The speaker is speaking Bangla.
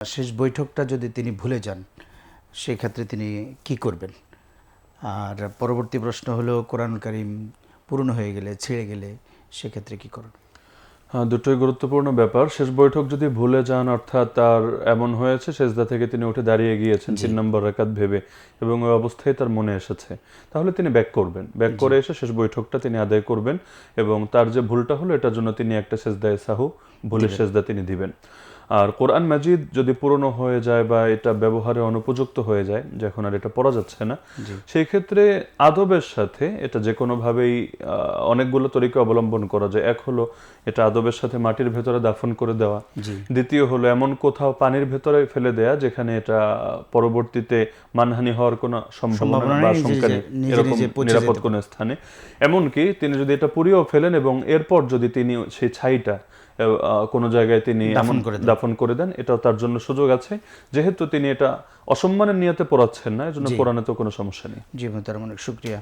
শেষ বৈঠকটা যদি তিনি ভুলে যান সেক্ষেত্রে তিনি কি করবেন? আর পরবর্তী প্রশ্ন হলো কোরআন কারীম পূর্ণ হয়ে গেলে ছেড়ে গেলে সেক্ষেত্রে কি করবেন? হ্যাঁ, দুটোই গুরুত্বপূর্ণ ব্যাপার। শেষ বৈঠক যদি ভুলে যান, অর্থাৎ তার এমন হয়েছে সেজদা থেকে তিনি উঠে দাঁড়িয়ে গিয়েছেন জি 3 নম্বর রাকাত ভেবে এবং ওই অবস্থায় তার মনে এসেছে, তাহলে তিনি ব্যাক করবেন। ব্যাক জি করে এসে শেষ বৈঠকটা তিনি আদায় করবেন এবং তার যে ভুলটা হলো এটার জন্য তিনি একটা সেজদায়ে সাহু, ভুলের দিবেন। সেজদা তিনি দিবেন। আর কোরআন মাজিদ যদি পুরনো হয়ে যায় বা এটা ব্যবহারে অনুপযুক্ত হয়ে যায়, যখন আর এটা পড়া যাচ্ছে না, জি সেই ক্ষেত্রে আদবের সাথে এটা যে কোনোভাবেই অনেকগুলো তরিকা অবলম্বন করা যায়। এক হলো এটা আদবের সাথে মাটির ভেতরে দাফন করে দেওয়া। জি দ্বিতীয় হলো এমন কোথাও পানির ভেতরে ফেলে দেয়া যেখানে এটা পরবর্তীতে মানহানি হওয়ার কোনো সম্ভাবনা সম্ভাবনা বা নেই, আশঙ্কা নেই, নিজে এরকম নিজে পচে নিরাপদ যেতে কোনো পারে। স্থানে। এমনকি তিনি যদি এটা পুড়িয়েও ফেলেন এবং এরপর যদি তিনি সেই ছাইটা কোনো জায়গায় তিনি এমন দাফন করে দেন। দাফন করে দেন, এটাও তার জন্য সুযোগ আছে। যেহেতু তিনি এটা অসম্মানের নিয়তে পড়াচ্ছেন না, এজন্য জি পড়ানোতেও কোনো সমস্যা নেই। জি মোহতারাম, অনেক শুকরিয়া।